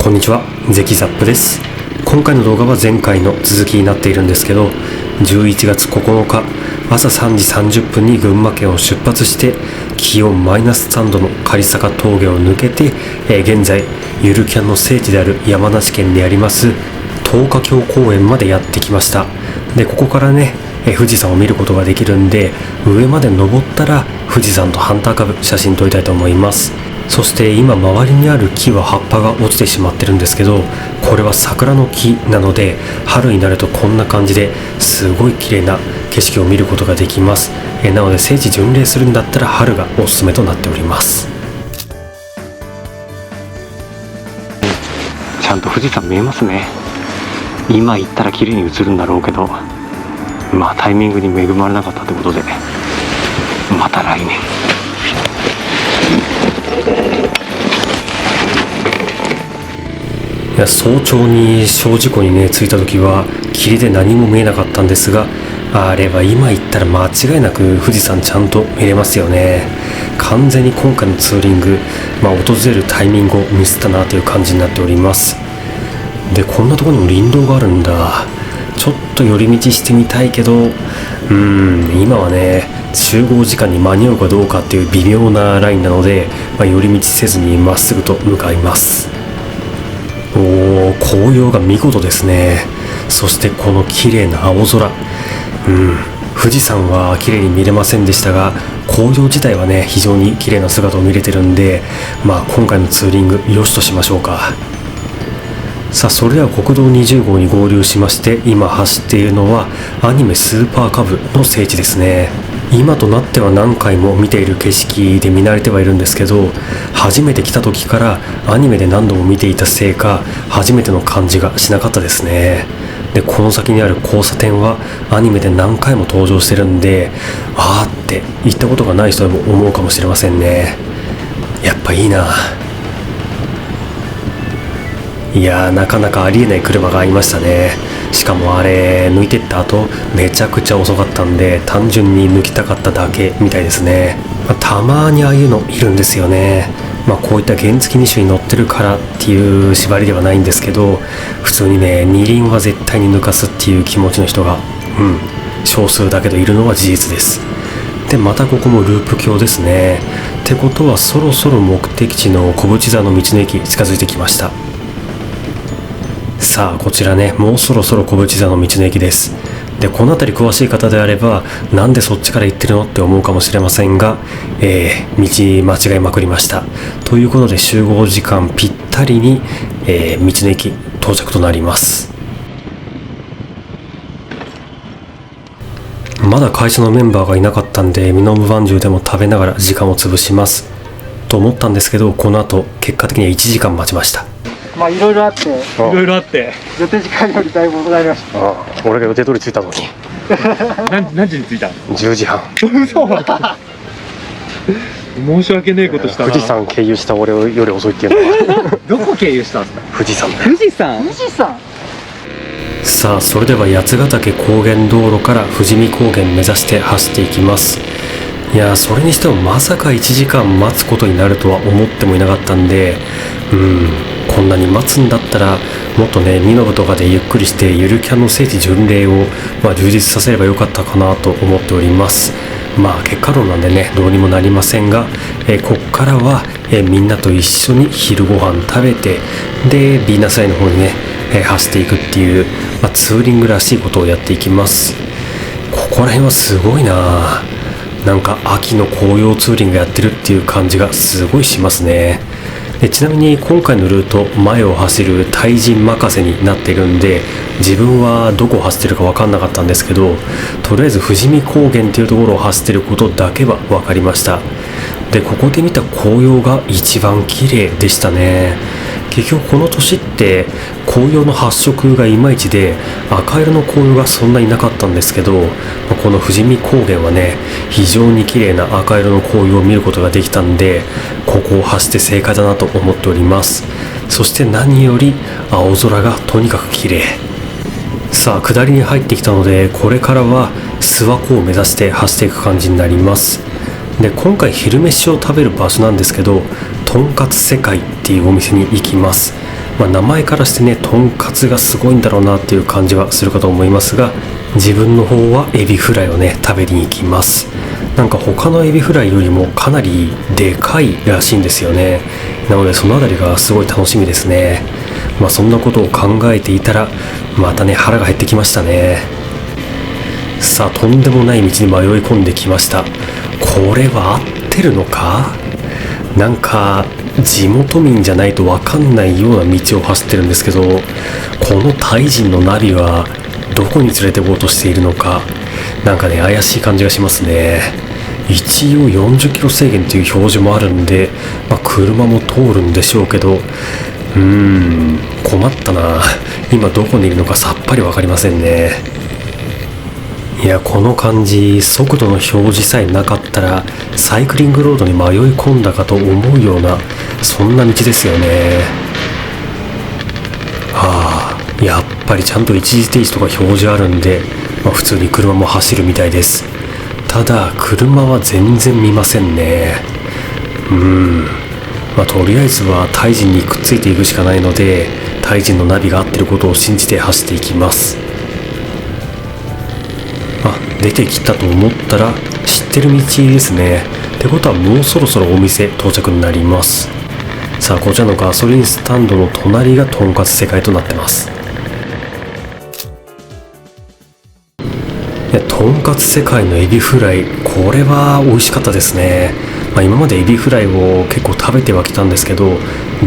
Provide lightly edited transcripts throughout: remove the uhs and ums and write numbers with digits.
こんにちは、ゼキザップです。今回の動画は前回の続きになっているんですけど、11月9日朝3時30分に群馬県を出発して気温マイナス3度の狩坂峠を抜けて、現在ゆるキャンの聖地である山梨県であります東華峡公園までやってきました。でここからね、富士山を見ることができるんで、上まで登ったら富士山とハンター株写真撮りたいと思います。そして今周りにある木は葉っぱが落ちてしまってるんですけど、これは桜の木なので春になるとこんな感じですごい綺麗な景色を見ることができます。なので聖地巡礼するんだったら春がおすすめとなっております。ちゃんと富士山見えますね。今行ったら綺麗に映るんだろうけど、まあタイミングに恵まれなかったってことで、また来年。いや、早朝に小事故にね着いた時は霧で何も見えなかったんですが、あれは今行ったら間違いなく富士山ちゃんと見れますよね。完全に今回のツーリング、訪れるタイミングをミスったなという感じになっております。でこんなところにも林道があるんだ。ちょっと寄り道してみたいけど、今はね集合時間に間に合うかどうかっていう微妙なラインなので、寄り道せずにまっすぐと向かいます。紅葉が見事ですね。そしてこの綺麗な青空、富士山は綺麗に見れませんでしたが、紅葉自体はね非常に綺麗な姿を見れてるんで、今回のツーリング良しとしましょうか。さあ、それでは国道20号に合流しまして、今走っているのはアニメスーパーカブの聖地ですね。今となっては何回も見ている景色で見慣れてはいるんですけど、初めて来た時からアニメで何度も見ていたせいか初めての感じがしなかったですね。でこの先にある交差点はアニメで何回も登場してるんで、あーって言ったことがない人でも思うかもしれませんね。やっぱいいな。いやー、なかなかありえない車がありましたね。しかもあれ抜いてった後めちゃくちゃ遅かったんで、単純に抜きたかっただけみたいですね。たまにああいうのいるんですよね。こういった原付2種に乗ってるからっていう縛りではないんですけど、普通にね二輪は絶対に抜かすっていう気持ちの人が少数だけどいるのは事実です。でまたここもループ橋ですね。ってことはそろそろ目的地の小淵沢の道の駅近づいてきました。さあこちらね、もうそろそろ小淵沢の道の駅です。でこの辺り詳しい方であれば、なんでそっちから行ってるのって思うかもしれませんが、道間違えまくりました。ということで集合時間ぴったりに、道の駅到着となります。まだ会社のメンバーがいなかったんで、ミノムまんじゅうでも食べながら時間を潰しますと思ったんですけど、この後結果的には1時間待ちました。いろいろあって予定時間よりだいぶ戻りました。俺が予定通り着いたのに何時に着いたの？10時半。申し訳ねえことしたな。富士山経由した俺より遅いっていうのはどこ経由したんですか？富士山。さあそれでは八ヶ岳高原道路から富士見高原目指して走っていきます。いやそれにしてもまさか1時間待つことになるとは思ってもいなかったんで、こんなに待つんだったらもっとね身延とかでゆっくりしてゆるキャンの聖地巡礼を充実させればよかったかなと思っております。結果論なんでねどうにもなりませんが、こっからは、みんなと一緒に昼ご飯食べて、でビーナスラインの方にね、走っていくっていう、ツーリングらしいことをやっていきます。ここら辺はすごいな。なんか秋の紅葉ツーリングやってるっていう感じがすごいしますね。でちなみに今回のルート、前を走る対人任せになっているんで、自分はどこを走ってるか分かんなかったんですけど、とりあえず富士見高原っていうところを走ってることだけは分かりました。でここで見た紅葉が一番綺麗でしたね。結局この年って紅葉の発色がいまいちで、赤色の紅葉がそんなになかったんですけど、この富士見高原はね非常に綺麗な赤色の紅葉を見ることができたんで、ここを走って正解だなと思っております。そして何より青空がとにかく綺麗。さあ下りに入ってきたので、これからは諏訪湖を目指して走っていく感じになります。で今回昼飯を食べる場所なんですけど、とんかつ世界っていうお店に行きます。名前からしてね、とんかつがすごいんだろうなっていう感じはするかと思いますが、自分の方はエビフライをね食べに行きます。なんか他のエビフライよりもかなりでかいらしいんですよね。なのでそのあたりがすごい楽しみですね。そんなことを考えていたらまたね腹が減ってきましたね。さあ、とんでもない道に迷い込んできました。これは合ってるのか？なんか地元民じゃないと分かんないような道を走ってるんですけど、このタイ人のナビはどこに連れて行こうとしているのか、なんかね怪しい感じがしますね。一応40キロ制限という表示もあるんで、車も通るんでしょうけど、困ったな。今どこにいるのかさっぱり分かりませんね。いや、この感じ、速度の表示さえなかったらサイクリングロードに迷い込んだかと思うような、そんな道ですよね。やっぱりちゃんと一時停止とか表示あるんで、普通に車も走るみたいです。ただ車は全然見ませんね。とりあえずはタイ人にくっついていくしかないので、タイ人のナビが合ってることを信じて走っていきます。出てきたと思ったら知ってる道ですね。ってことはもうそろそろお店到着になります。さあ、こちらのガソリンスタンドの隣がとんかつ世界となってます。とんかつ世界のエビフライ、これは美味しかったですね。今までエビフライを結構食べてはきたんですけど、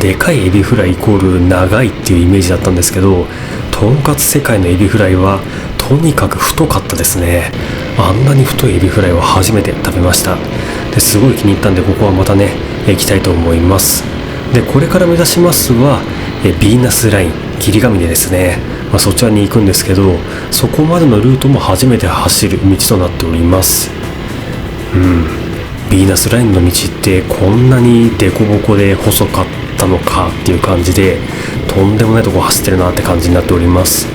でかいエビフライイコール長いっていうイメージだったんですけど、とんかつ世界のエビフライはとにかく太かったですね。あんなに太いエビフライは初めて食べました。ですごい気に入ったんで、ここはまたね行きたいと思います。で、これから目指しますはビーナスライン霧ヶ峰ですね。そちらに行くんですけど、そこまでのルートも初めて走る道となっております。ビーナスラインの道ってこんなにデコボコで細かったのかっていう感じで、とんでもないとこ走ってるなって感じになっております。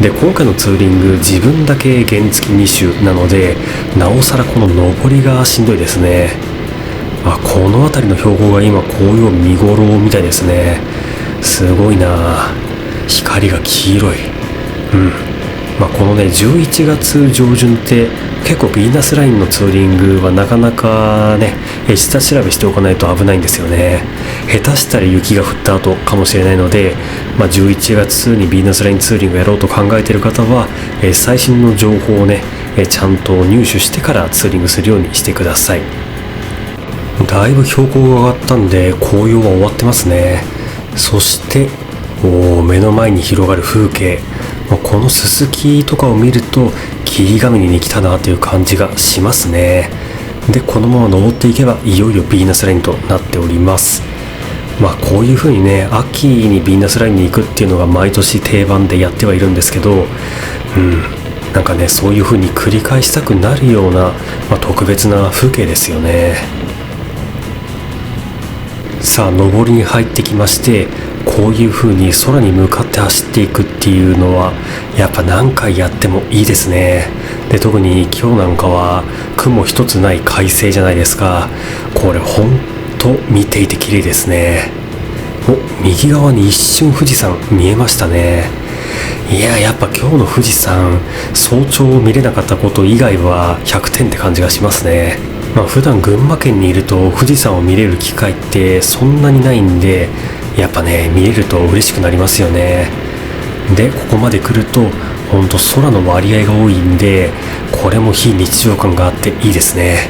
で、今回のツーリング自分だけ原付2種なので、なおさらこの上りがしんどいですね。この辺りの標高が今紅葉見頃みたいですね。すごいな。光が黄色い。このね11月上旬って結構ビーナスラインのツーリングはなかなかね下調べしておかないと危ないんですよね。下手したら雪が降った後かもしれないので、11月にビーナスラインツーリングやろうと考えている方は最新の情報をねちゃんと入手してからツーリングするようにしてください。だいぶ標高が上がったんで紅葉は終わってますね。そして目の前に広がる風景、このススキとかを見ると霧ヶ峰に来たなという感じがしますね。で、このまま登っていけばいよいよビーナスラインとなっております。こういう風にね秋にビーナスラインに行くっていうのが毎年定番でやってはいるんですけど、なんかねそういう風に繰り返したくなるような、特別な風景ですよね。さあ、上りに入ってきまして、こういう風に空に向かって走っていくっていうのはやっぱ何回やってもいいですね。で、特に今日なんかは雲一つない快晴じゃないですか。これほんと見ていて綺麗ですね。右側に一瞬富士山見えましたね。やっぱ今日の富士山早朝見れなかったこと以外は100点って感じがしますね。普段群馬県にいると富士山を見れる機会ってそんなにないんで、やっぱね見れると嬉しくなりますよね。で、ここまで来るとほんと空の割合が多いんで、これも非日常感があっていいですね。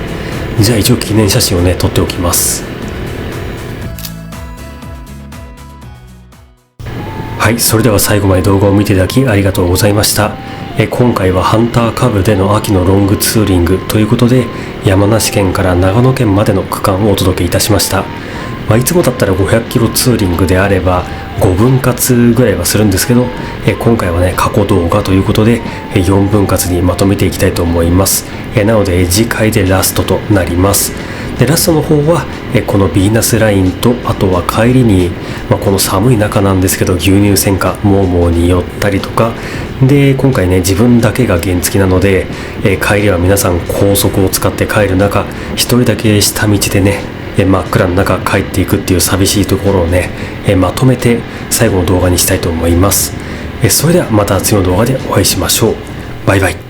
じゃあ一応記念写真をね撮っておきます。はい、それでは最後まで動画を見ていただきありがとうございました。今回はハンターカブでの秋のロングツーリングということで、山梨県から長野県までの区間をお届けいたしました。いつもだったら500キロツーリングであれば5分割ぐらいはするんですけど、今回はね過去動画ということで4分割にまとめていきたいと思います。なので次回でラストとなります。で、ラストの方はこのビーナスラインと、あとは帰りに、この寒い中なんですけど牛乳戦火モーモーに寄ったりとかで、今回ね自分だけが原付なので、帰りは皆さん高速を使って帰る中、一人だけ下道でね真っ暗の中帰っていくっていう寂しいところをねまとめて最後の動画にしたいと思います。それではまた次の動画でお会いしましょう。バイバイ。